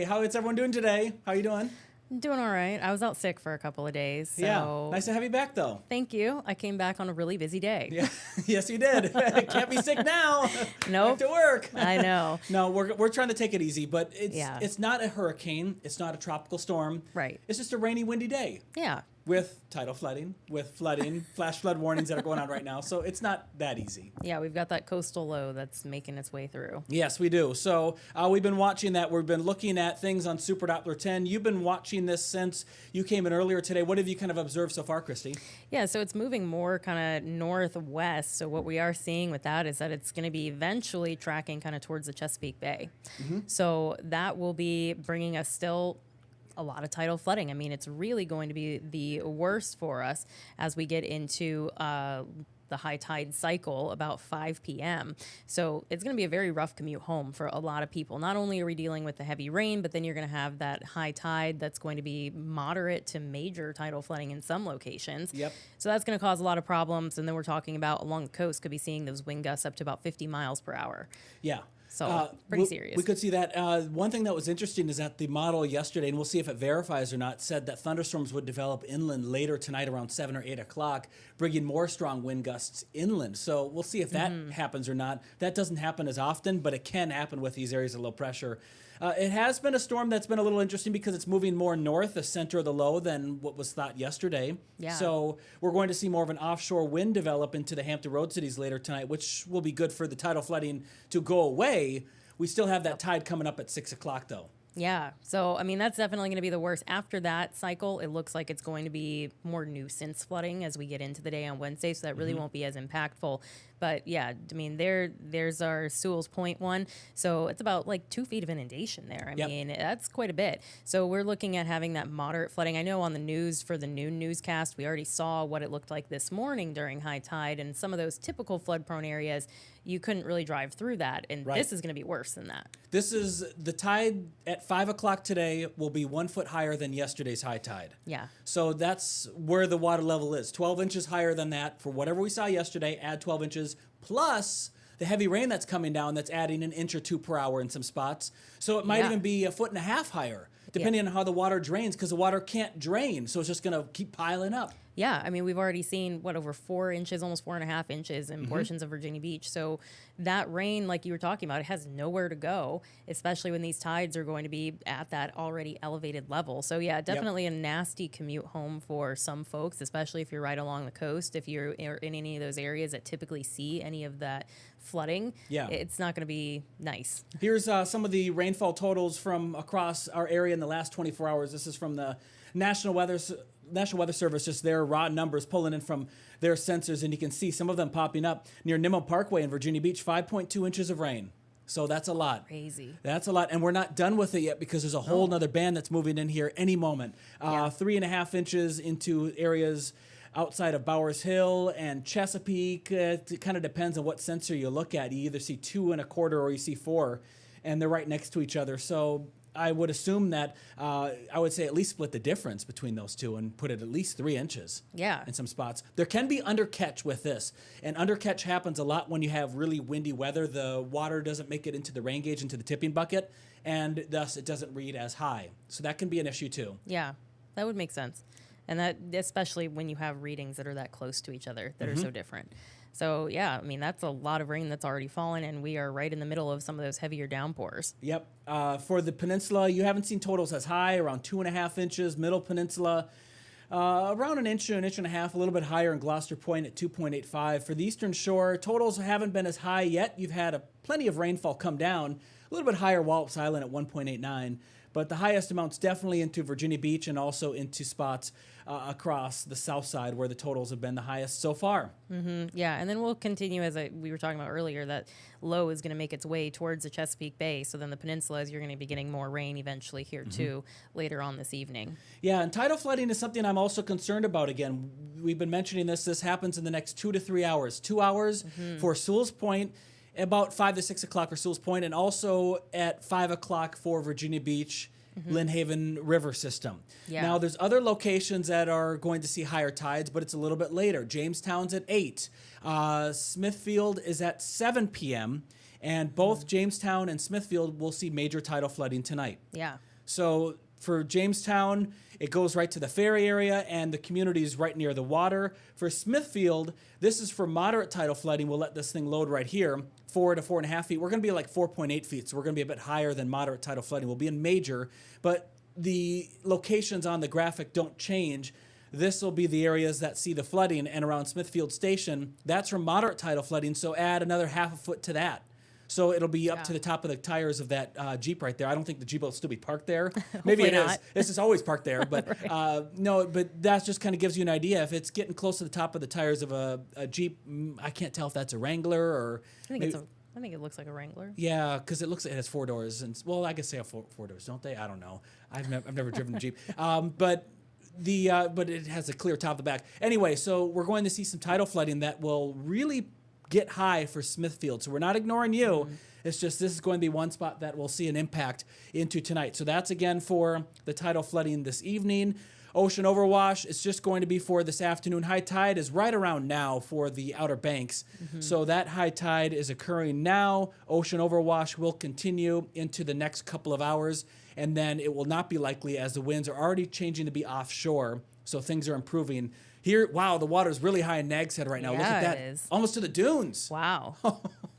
how is everyone doing today? How you doing? Doing all right. I was out sick for a couple of days. So Yeah, nice to have you back, though. Thank you. I came back on a really busy day. Yeah, yes, you did. Can't be sick now. Nope. Back to work. I know. No, we're trying to take it easy, but it's not a hurricane. It's not a tropical storm. Right. It's just a rainy, windy day. Yeah. With tidal flooding, with flooding, flash flood warnings that are going on right now. So it's not that easy. Yeah, we've got that coastal low that's making its way through. Yes, we do. So we've been watching that. We've been looking at things on Super Doppler 10. You've been watching this since you came in earlier today. What have you kind of observed so far, Christy? Yeah, so it's moving more kind of northwest. So what we are seeing with that is that it's going to be eventually tracking kind of towards the Chesapeake Bay. Mm-hmm. So that will be bringing us still a lot of tidal flooding. I mean, it's really going to be the worst for us as we get into the high tide cycle about 5 p.m. So it's going to be a very rough commute home for a lot of people. Not only are we dealing with the heavy rain, but then you're going to have that high tide that's going to be moderate to major tidal flooding in some locations. Yep. So that's going to cause a lot of problems. And then we're talking about along the coast could be seeing those wind gusts up to about 50 miles per hour. Yeah. So pretty serious. We could see that. One thing that was interesting is that the model yesterday, and we'll see if it verifies or not, said that thunderstorms would develop inland later tonight around 7 or 8 o'clock, bringing more strong wind gusts inland. So we'll see if that happens or not. That doesn't happen as often, but it can happen with these areas of low pressure. It has been a storm that's been a little interesting because it's moving more north, the center of the low, than what was thought yesterday. Yeah. So we're going to see more of an offshore wind develop into the Hampton Road cities later tonight, which will be good for the tidal flooding to go away. We still have that tide coming up at 6 o'clock, though. Yeah. So, I mean, that's definitely going to be the worst. After that cycle, it looks like it's going to be more nuisance flooding as we get into the day on Wednesday. So that really won't be as impactful. But yeah, I mean, there's our Sewell's Point one. So it's about like 2 feet of inundation there. I mean, that's quite a bit. So we're looking at having that moderate flooding. I know on the news for the noon newscast, we already saw what it looked like this morning during high tide. And some of those typical flood prone areas, you couldn't really drive through that. And this is going to be worse than that. This is the tide at 5 o'clock today will be 1 foot higher than yesterday's high tide. Yeah. So that's where the water level is. 12 inches higher than that for whatever we saw yesterday, add 12 inches plus the heavy rain that's coming down that's adding an inch or two per hour in some spots. So it might even be 1.5 feet higher, depending on how the water drains, because the water can't drain. So it's just going to keep piling up. Yeah, I mean, we've already seen, over 4 inches, almost 4.5 inches in portions of Virginia Beach. So that rain, like you were talking about, it has nowhere to go, especially when these tides are going to be at that already elevated level. So, yeah, definitely a nasty commute home for some folks, especially if you're right along the coast. If you're in any of those areas that typically see any of that flooding, it's not going to be nice. Here's some of the rainfall totals from across our area in the last 24 hours. This is from the National Weather Service, just their raw numbers pulling in from their sensors, and you can see some of them popping up near Nimmo Parkway in Virginia Beach, 5.2 inches of rain. So that's a lot. Crazy. That's a lot. And we're not done with it yet because there's a whole nother band that's moving in here any moment. 3.5 inches into areas outside of Bowers Hill and Chesapeake. It kind of depends on what sensor you look at. You either see 2.25 or you see 4, and they're right next to each other. So I would assume that I would say at least split the difference between those two and put it at least 3 inches in some spots. There can be undercatch with this, and undercatch happens a lot when you have really windy weather. The water doesn't make it into the rain gauge, into the tipping bucket, and thus it doesn't read as high. So that can be an issue too. Yeah, that would make sense. And that, especially when you have readings that are that close to each other, that are so different. So, yeah, I mean, that's a lot of rain that's already fallen, and we are right in the middle of some of those heavier downpours. Yep. For the peninsula, you haven't seen totals as high, around 2.5 inches. Middle peninsula, around an inch and a half, a little bit higher in Gloucester Point at 2.85. For the eastern shore, totals haven't been as high yet. You've had plenty of rainfall come down, a little bit higher Wallops Island at 1.89. But the highest amounts definitely into Virginia Beach and also into spots across the south side where the totals have been the highest so far. Yeah, and then we'll continue, as we were talking about earlier, that low is going to make its way towards the Chesapeake Bay. So then the peninsulas, you're going to be getting more rain eventually here too later on this evening. Yeah, and tidal flooding is something I'm also concerned about. Again, we've been mentioning this. This happens in the next 2 to 3 hours. 2 hours for Sewell's Point, about 5 to 6 o'clock for Sewell's Point, and also at 5 o'clock for Virginia Beach, Lynn Haven River system. Yeah. Now, there's other locations that are going to see higher tides, but it's a little bit later. Jamestown's at 8. Smithfield is at 7 p.m., and both Jamestown and Smithfield will see major tidal flooding tonight. Yeah. So for Jamestown, it goes right to the ferry area, and the community is right near the water. For Smithfield, this is for moderate tidal flooding. We'll let this thing load right here, 4 to 4.5 feet. We're going to be like 4.8 feet, so we're going to be a bit higher than moderate tidal flooding. We'll be in major, but the locations on the graphic don't change. This will be the areas that see the flooding, and around Smithfield Station, that's from moderate tidal flooding, so add another half a foot to that. So it'll be up to the top of the tires of that Jeep right there. I don't think the Jeep will still be parked there. Maybe it is. It's just always parked there. But right. No, but that just kind of gives you an idea. If it's getting close to the top of the tires of a Jeep, I can't tell if that's a Wrangler or... I think it looks like a Wrangler. Yeah, because it has 4 doors. And well, I guess they have four doors, don't they? I don't know. I've never driven a Jeep. But it has a clear top of the back. Anyway, so we're going to see some tidal flooding that will really get high for Smithfield. So we're not ignoring you. Mm-hmm. It's just this is going to be one spot that we'll see an impact into tonight. So that's again for the tidal flooding this evening. Ocean overwash, it's just going to be for this afternoon. High tide is right around now for the Outer Banks. Mm-hmm. So that high tide is occurring now. Ocean overwash will continue into the next couple of hours, and then it will not be likely as the winds are already changing to be offshore. So things are improving. Here, wow, the water is really high in Nag's Head right now. Yeah, look at that. It is. Almost to the dunes. Wow.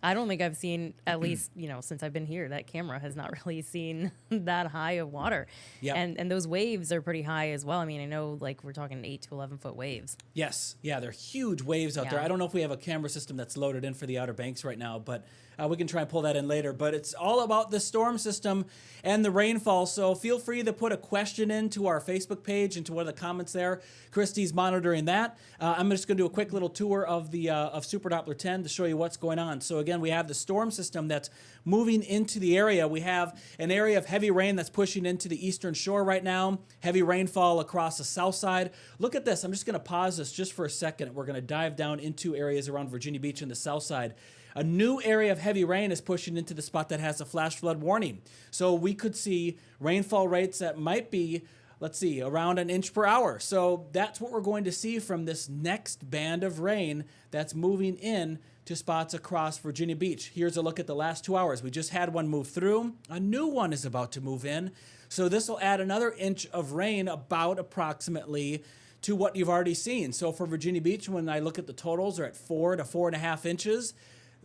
I don't think I've seen, at least, since I've been here, that camera has not really seen that high of water. Yep. And those waves are pretty high as well. I mean, I know like we're talking 8 to 11 foot waves. Yes. Yeah, they're huge waves out there. I don't know if we have a camera system that's loaded in for the Outer Banks right now, but we can try and pull that in later. But it's all about the storm system and the rainfall. So feel free to put a question into our Facebook page, into one of the comments there. Christy's monitoring that. I'm just going to do a quick little tour of the of Super Doppler 10 to show you what's going on. So again, we have the storm system that's moving into the area. We have an area of heavy rain that's pushing into the eastern shore right now. Heavy rainfall across the south side. Look at this. I'm just going to pause this just for a second. We're going to dive down into areas around Virginia Beach and the south side. A new area of heavy rain is pushing into the spot that has a flash flood warning. So we could see rainfall rates that might be, let's see, around an inch per hour. So that's what we're going to see from this next band of rain that's moving in to spots across Virginia Beach. Here's a look at the last 2 hours. We just had one move through. A new one is about to move in. So this will add another inch of rain, about approximately to what you've already seen. So for Virginia Beach, when I look at the totals, are at 4 to 4.5 inches.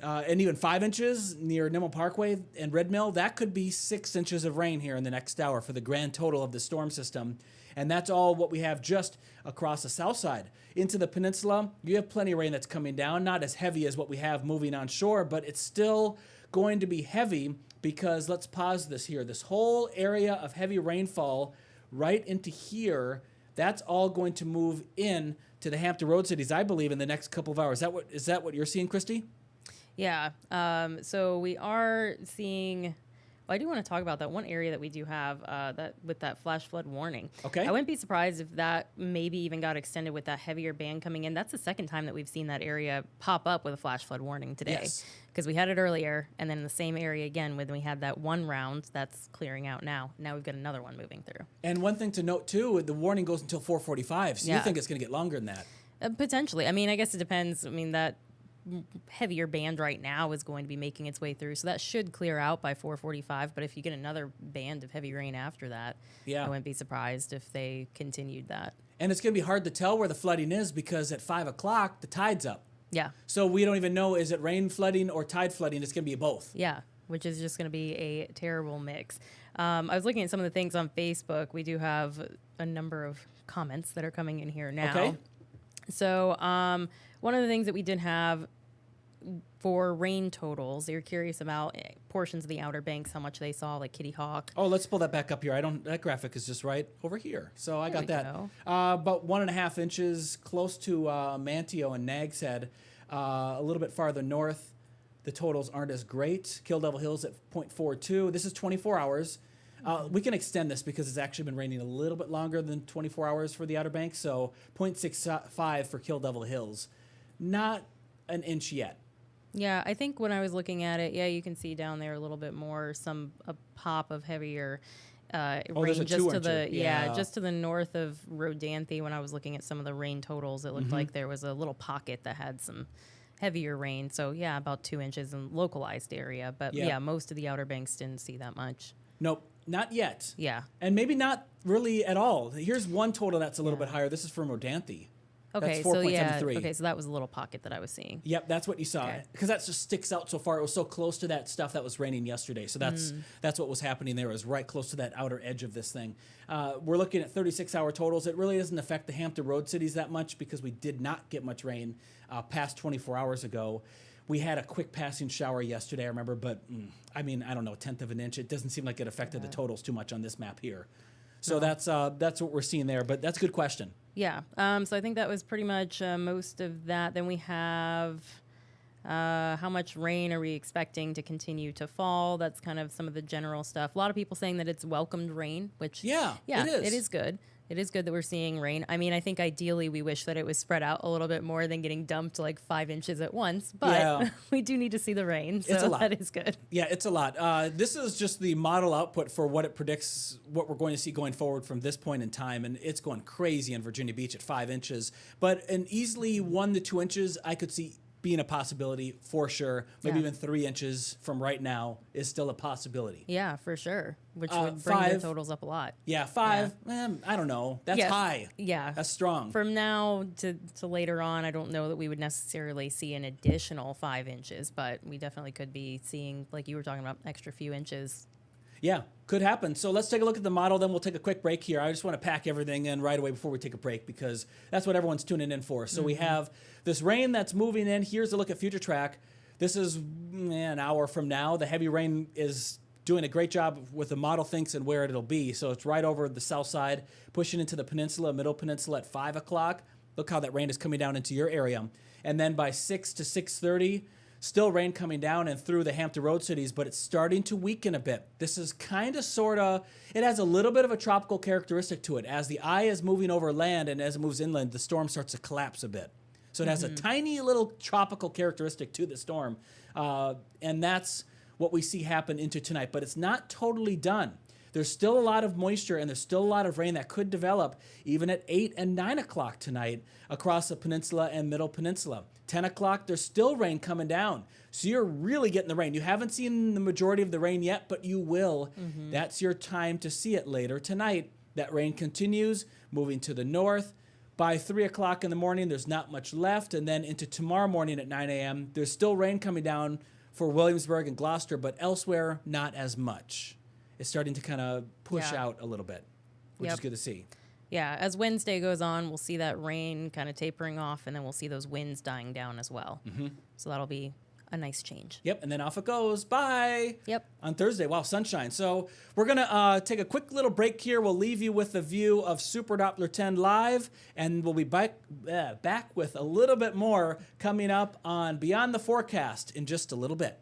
And even 5 inches near Nimmo Parkway and Red Mill. That could be 6 inches of rain here in the next hour for the grand total of the storm system. And that's all what we have just across the south side. Into the peninsula, you have plenty of rain that's coming down, not as heavy as what we have moving on shore, but it's still going to be heavy because, let's pause this here, this whole area of heavy rainfall right into here, that's all going to move in to the Hampton Road cities, I believe, in the next couple of hours. Is that what you're seeing, Christy? Yeah. So we are seeing. Well, I do want to talk about that one area that we do have that with that flash flood warning. Okay. I wouldn't be surprised if that maybe even got extended with that heavier band coming in. That's the second time that we've seen that area pop up with a flash flood warning today. Yes. Because we had it earlier, and then in the same area again when we had that one round that's clearing out now. Now we've got another one moving through. And one thing to note too, the warning goes until 4:45. So you think it's going to get longer than that? Potentially. I mean, I guess it depends. I mean, that heavier band right now is going to be making its way through, so that should clear out by 4:45. But if you get another band of heavy rain after that, I wouldn't be surprised if they continued that. And it's going to be hard to tell where the flooding is because at 5 o'clock the tide's up. Yeah. So we don't even know, is it rain flooding or tide flooding? It's going to be both. Yeah, which is just going to be a terrible mix. I was looking at some of the things on Facebook. We do have a number of comments that are coming in here now. Okay. So one of the things that we did have for rain totals, you're curious about portions of the Outer Banks, how much they saw, like Kitty Hawk. Oh, let's pull that back up here. That graphic is just right over here. So I got that. About 1.5 inches close to Manteo and Nag's Head. A little bit farther north, the totals aren't as great. Kill Devil Hills at 0.42. This is 24 hours. We can extend this because it's actually been raining a little bit longer than 24 hours for the Outer Banks. So 0.65 for Kill Devil Hills. Not an inch yet. Yeah, I think when I was looking at it, you can see down there a little bit more, a pop of heavier rain just to the just to the north of Rodanthe. When I was looking at some of the rain totals, it looked like there was a little pocket that had some heavier rain. So about 2 inches in localized area, but most of the Outer Banks didn't see that much. Nope, not yet. Yeah. And maybe not really at all. Here's one total that's a little Yeah. bit higher. This is from Rodanthe. Okay, That's so yeah, 4.73. okay, so that was a little pocket that I was seeing. Yep, that's what you saw. Okay. Because that just sticks out so far. It was so close to that stuff that was raining yesterday. So that's what was happening there. It was right close to that outer edge of this thing. We're looking at 36-hour totals. It really doesn't affect the Hampton Road cities that much because we did not get much rain past 24 hours ago. We had a quick passing shower yesterday, I remember, but I mean, I don't know, a tenth of an inch. It doesn't seem like it affected the totals too much on this map here. So that's what we're seeing there. But that's a good question. Yeah. So I think that was pretty much most of that. Then we have how much rain are we expecting to continue to fall? That's kind of some of the general stuff. A lot of people saying that it's welcomed rain, which yeah, it is good. It is good that we're seeing rain. I mean, I think ideally we wish that it was spread out a little bit more than getting dumped like 5 inches at once. But we do need to see the rain, so it's a lot. that is good. Yeah, it's a lot. This is just the model output for what it predicts what we're going to see going forward from this point in time, and it's going crazy in Virginia Beach at 5 inches. But an easily 1 to 2 inches, I could see being a possibility for sure. Maybe even 3 inches from right now is still a possibility. Yeah, for sure. Which would bring the totals up a lot. Yeah, 5. I don't know. That's high. Yeah, that's strong. From now to later on, I don't know that we would necessarily see an additional 5 inches, but we definitely could be seeing, like you were talking about, extra few inches. Yeah, could happen. So let's take a look at the model, then we'll take a quick break here. I just want to pack everything in right away before we take a break because that's what everyone's tuning in for. So we have this rain that's moving in. Here's a look at future track. This is an hour from now. The heavy rain is doing a great job with the model thinks and where it'll be. So it's right over the south side, pushing into the peninsula, middle peninsula at 5 o'clock. Look how that rain is coming down into your area. And then by 6 to 6:30, still rain coming down and through the Hampton Road cities, but it's starting to weaken a bit. This is kind of sort of, it has a little bit of a tropical characteristic to it. As the eye is moving over land and as it moves inland, the storm starts to collapse a bit. So it has a tiny little tropical characteristic to the storm. And that's what we see happen into tonight. But it's not totally done. There's still a lot of moisture and there's still a lot of rain that could develop even at 8 and 9 o'clock tonight across the peninsula and middle peninsula. 10 o'clock, there's still rain coming down. So you're really getting the rain. You haven't seen the majority of the rain yet, but you will. That's your time to see it later tonight. That rain continues, moving to the north. By 3 o'clock in the morning, there's not much left. And then into tomorrow morning at 9 a.m., there's still rain coming down for Williamsburg and Gloucester, but elsewhere, not as much. It's starting to kind of push out a little bit, which is good to see. Yeah, as Wednesday goes on, we'll see that rain kind of tapering off, and then we'll see those winds dying down as well. So that'll be a nice change. Yep, and then off it goes. Bye. Yep. On Thursday, wow, sunshine. So we're going to take a quick little break here. We'll leave you with a view of Super Doppler 10 live, and we'll be back with a little bit more coming up on Beyond the Forecast in just a little bit.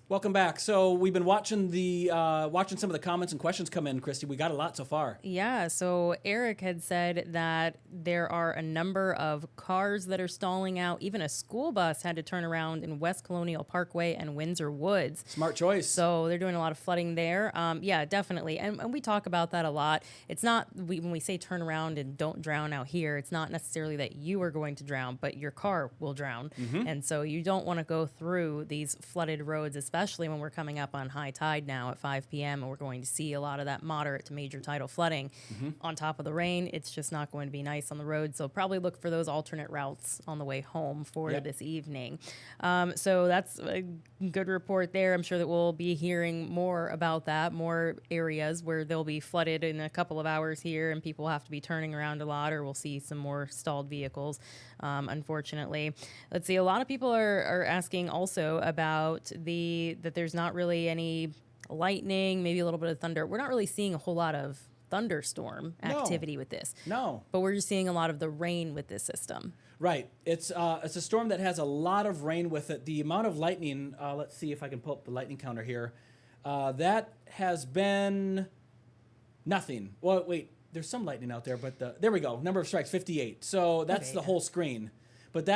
Welcome back. So we've been watching watching some of the comments and questions come in, Christy. We got a lot so far. Yeah, so Eric had said that there are a number of cars that are stalling out. Even a school bus had to turn around in West Colonial Parkway and Windsor Woods. Smart choice. So they're doing a lot of flooding there. Yeah, definitely. And we talk about that a lot. It's not, when we say turn around and don't drown out here, it's not necessarily that you are going to drown, but your car will drown. And so you don't want to go through these flooded roads, especially when we're coming up on high tide now at 5 p.m. and we're going to see a lot of that moderate to major tidal flooding. On top of the rain, it's just not going to be nice on the road. So probably look for those alternate routes on the way home for this evening. So that's a good report there. I'm sure that we'll be hearing more about that, more areas where they'll be flooded in a couple of hours here and people will have to be turning around a lot, or we'll see some more stalled vehicles, unfortunately. Let's see, a lot of people are asking also about that there's not really any lightning, maybe a little bit of thunder. We're not really seeing a whole lot of thunderstorm activity with this. No. But we're just seeing a lot of the rain with this system. Right. It's a storm that has a lot of rain with it. The amount of lightning, let's see if I can pull up the lightning counter here. That has been nothing. Well, wait, there's some lightning out there, but there we go. Number of strikes, 58. So that's the whole screen. But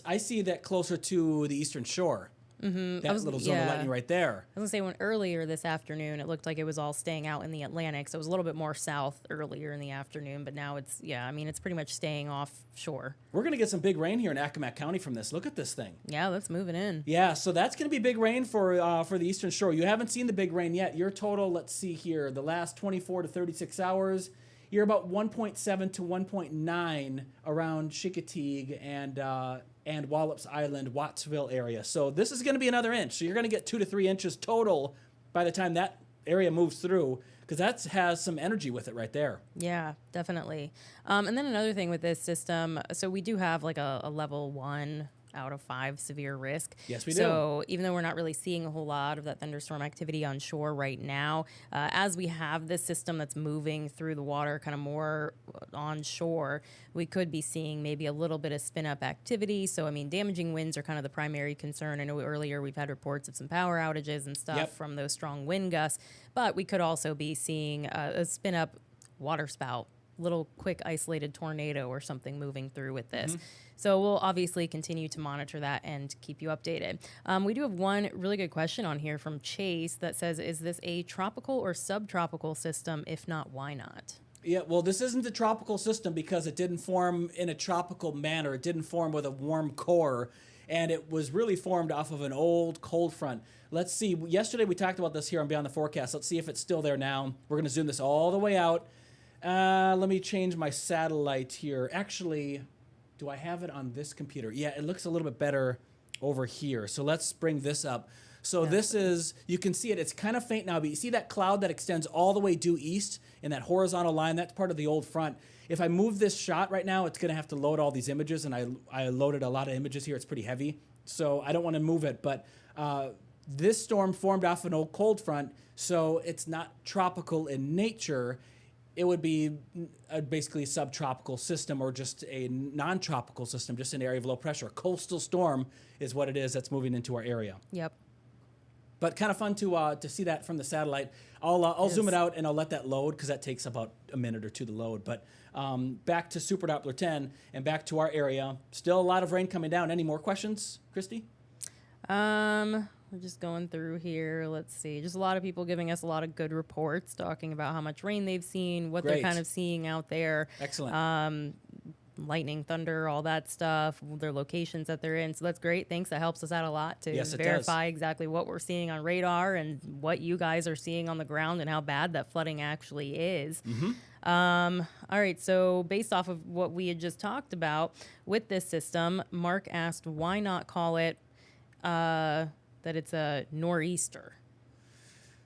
I see that closer to the Eastern Shore. That little zone of lightning right there. I was going to say, earlier this afternoon, it looked like it was all staying out in the Atlantic. So it was a little bit more south earlier in the afternoon. But now it's, it's pretty much staying offshore. We're going to get some big rain here in Accomack County from this. Look at this thing. Yeah, that's moving in. Yeah, so that's going to be big rain for the Eastern Shore. You haven't seen the big rain yet. Your total, let's see here, the last 24 to 36 hours, you're about 1.7 to 1.9 around Chincoteague and Wallops Island, Wattsville area. So this is going to be another inch. So you're going to get 2 to 3 inches total by the time that area moves through, because that has some energy with it right there. Yeah, definitely. And then another thing with this system, so we do have like a level 1 out of 5 severe risk. Yes, we do. So even though we're not really seeing a whole lot of that thunderstorm activity on shore right now, as we have this system that's moving through the water kind of more on shore, we could be seeing maybe a little bit of spin up activity. So, I mean, damaging winds are kind of the primary concern. I know earlier we've had reports of some power outages and stuff from those strong wind gusts, but we could also be seeing a spin up water spout, little quick isolated tornado or something moving through with this. So we'll obviously continue to monitor that and keep you updated. We do have one really good question on here from Chase that says, is this a tropical or subtropical system? If not, why not? Yeah, well, this isn't a tropical system because it didn't form in a tropical manner. It didn't form with a warm core, and it was really formed off of an old cold front. Let's see. Yesterday we talked about this here on Beyond the Forecast. Let's see if it's still there now. We're going to zoom this all the way out. Let me change my satellite here. Actually, do I have it on this computer? Yeah, it looks a little bit better over here. So let's bring this up. So this is, you can see it, it's kind of faint now, but you see that cloud that extends all the way due east in that horizontal line? That's part of the old front. If I move this shot right now, it's going to have to load all these images, and I loaded a lot of images here. It's pretty heavy, so I don't want to move it. But this storm formed off an old cold front, so it's not tropical in nature. It would be basically a subtropical system or just a non-tropical system, just an area of low pressure. A coastal storm is what it is that's moving into our area. Yep. But kind of fun to see that from the satellite. I'll zoom it out and I'll let that load because that takes about a minute or two to load. But back to Super Doppler 10 and back to our area. Still a lot of rain coming down. Any more questions, Christy? We're just going through here. Let's see. Just a lot of people giving us a lot of good reports, talking about how much rain they've seen, what they're kind of seeing out there. Excellent. Lightning, thunder, all that stuff, their locations that they're in. So that's great. Thanks. That helps us out a lot to verify exactly what we're seeing on radar and what you guys are seeing on the ground and how bad that flooding actually is. All right. So based off of what we had just talked about with this system, Mark asked, why not call it that it's a nor'easter?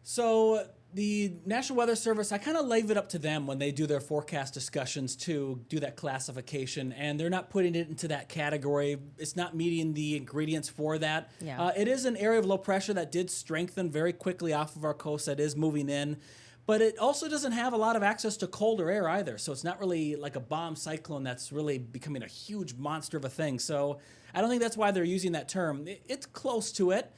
So the National Weather Service, I kind of leave it up to them when they do their forecast discussions to do that classification, and they're not putting it into that category. It's not meeting the ingredients for that. Yeah. It is an area of low pressure that did strengthen very quickly off of our coast that is moving in, but it also doesn't have a lot of access to colder air either. So it's not really like a bomb cyclone that's really becoming a huge monster of a thing. So I don't think that's why they're using that term. It's close to it.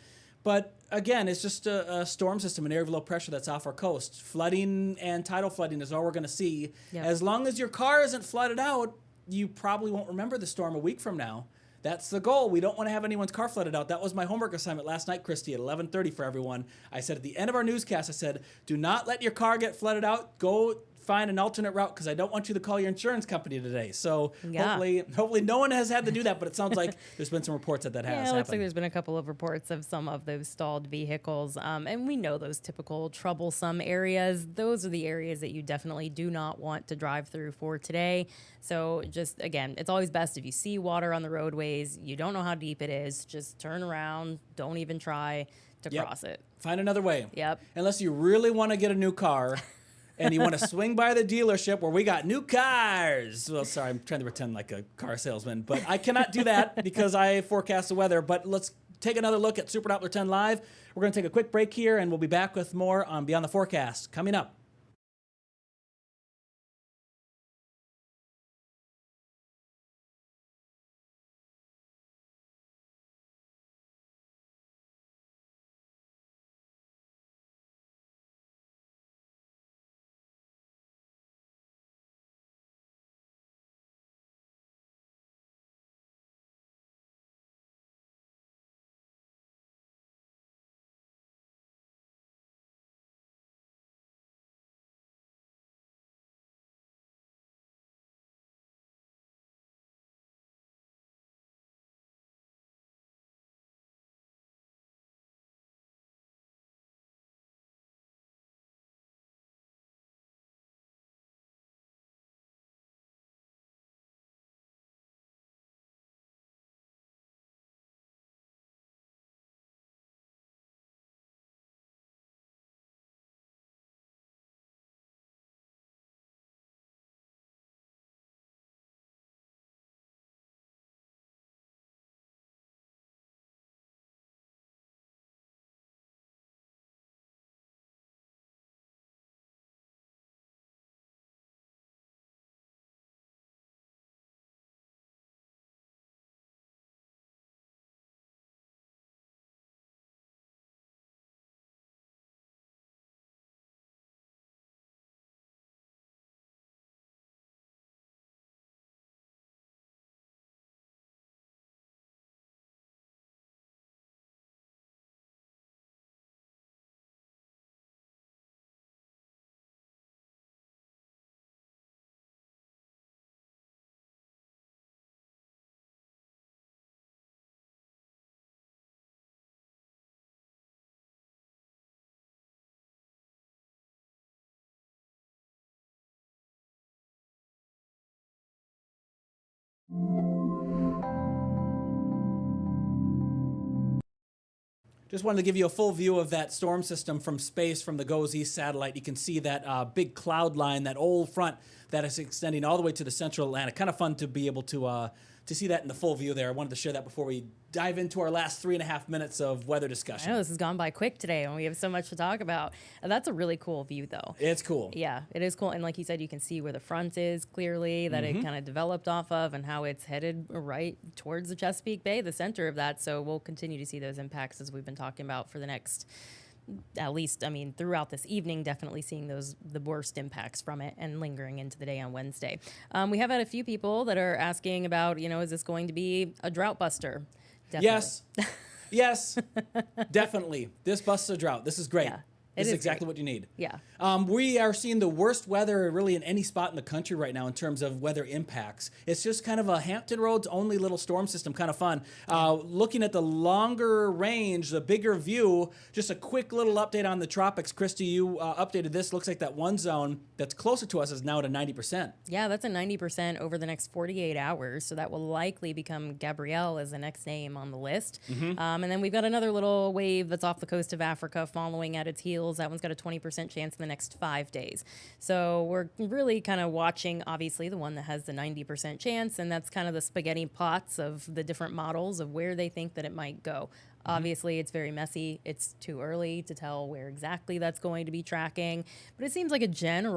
But again, it's just a storm system, an area of low pressure that's off our coast. Flooding and tidal flooding is all we're going to see. Yep. As long as your car isn't flooded out, you probably won't remember the storm a week from now. That's the goal. We don't want to have anyone's car flooded out. That was my homework assignment last night, Christy, at 11:30 for everyone. I said at the end of our newscast, I said, do not let your car get flooded out. Go find an alternate route because I don't want you to call your insurance company today. So hopefully no one has had to do that, but it sounds like there's been some reports that has happened. Yeah, it looks like there's been a couple of reports of some of those stalled vehicles. And we know those typical troublesome areas. Those are the areas that you definitely do not want to drive through for today. So just, again, it's always best if you see water on the roadways, you don't know how deep it is, just turn around, don't even try to cross it. Find another way. Yep. Unless you really want to get a new car. And you want to swing by the dealership where we got new cars. Well, sorry, I'm trying to pretend like a car salesman, but I cannot do that because I forecast the weather. But let's take another look at Super Doppler 10 Live. We're going to take a quick break here, and we'll be back with more on Beyond the Forecast coming up. Just wanted to give you a full view of that storm system from space from the GOES East satellite. You can see that big cloud line, that old front that is extending all the way to the central Atlantic. Kind of fun to be able to see that in the full view there. I wanted to share that before we dive into our last 3.5 minutes of weather discussion. I know this has gone by quick today, and we have so much to talk about. That's a really cool view, though. It's cool. Yeah, it is cool. And like you said, you can see where the front is clearly, that it kind of developed off of, and how it's headed right towards the Chesapeake Bay, the center of that. So we'll continue to see those impacts as we've been talking about for the next, at least, I mean, throughout this evening, definitely seeing the worst impacts from it and lingering into the day on Wednesday. We have had a few people that are asking about, is this going to be a drought buster? Definitely. Yes. Yes, definitely. This busts a drought. This is great. Yeah. This is exactly what you need. Yeah. We are seeing the worst weather really in any spot in the country right now in terms of weather impacts. It's just kind of a Hampton Roads only little storm system, kind of fun. Looking at the longer range, the bigger view, just a quick little update on the tropics. Christy, you updated this. Looks like that one zone that's closer to us is now at a 90%. Yeah, that's a 90% over the next 48 hours. So that will likely become Gabrielle as the next name on the list. And then we've got another little wave that's off the coast of Africa following at its heels. That one's got a 20% chance in the next 5 days. So we're really kind of watching, obviously, the one that has the 90% chance, and that's kind of the spaghetti pots of the different models of where they think that it might go. Obviously, it's very messy. It's too early to tell where exactly that's going to be tracking. But it seems like a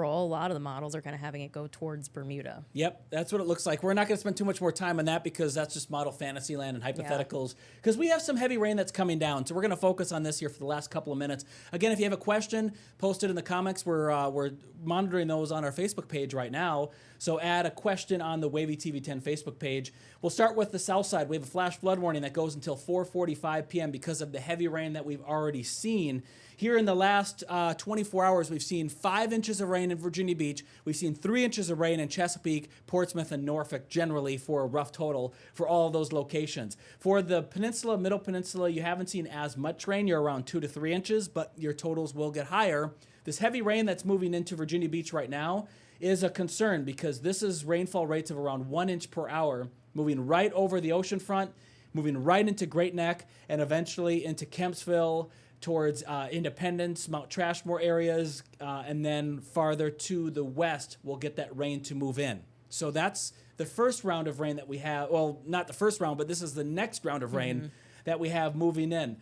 lot of the models are kind of having it go towards Bermuda. Yep, that's what it looks like. We're not going to spend too much more time on that because that's just model fantasy land and hypotheticals. Because we have some heavy rain that's coming down. So we're going to focus on this here for the last couple of minutes. Again, if you have a question, post it in the comments. We're monitoring those on our Facebook page right now. So add a question on the WAVY TV 10 Facebook page. We'll start with the south side. We have a flash flood warning that goes until 4:45 p.m. because of the heavy rain that we've already seen. Here in the last 24 hours, we've seen 5 inches of rain in Virginia Beach. We've seen 3 inches of rain in Chesapeake, Portsmouth, and Norfolk generally for a rough total for all of those locations. For the peninsula, middle peninsula, you haven't seen as much rain. You're around 2 to 3 inches, but your totals will get higher. This heavy rain that's moving into Virginia Beach right now is a concern because this is rainfall rates of around 1 inch per hour, moving right over the ocean front, moving right into Great Neck, and eventually into Kempsville, towards Independence, Mount Trashmore areas, and then farther to the west, we'll get that rain to move in. So that's the first round of rain that we have. Well, not the first round, but this is the next round of rain that we have moving in.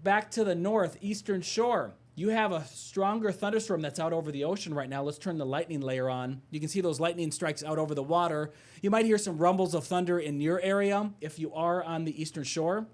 Back to the north, eastern shore. You have a stronger thunderstorm that's out over the ocean right now. Let's turn the lightning layer on. You can see those lightning strikes out over the water. You might hear some rumbles of thunder in your area if you are on the eastern shore.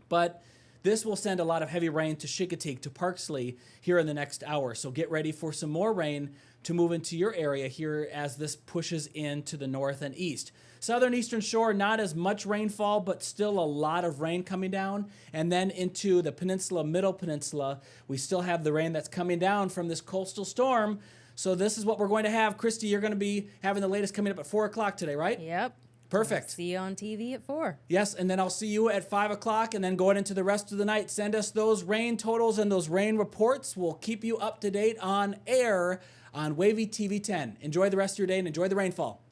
But this will send a lot of heavy rain to Chincoteague, to Parksley here in the next hour. So get ready for some more rain to move into your area here as this pushes into the north and east. Southern eastern shore, not as much rainfall, but still a lot of rain coming down. And then into the peninsula, middle peninsula, we still have the rain that's coming down from this coastal storm. So this is what we're going to have. Christy, you're going to be having the latest coming up at 4 o'clock today, right? Yep. Perfect. I'll see you on TV at 4. Yes, and then I'll see you at 5 o'clock, and then going into the rest of the night. Send us those rain totals and those rain reports. We'll keep you up to date on air on WAVY TV 10. Enjoy the rest of your day and enjoy the rainfall.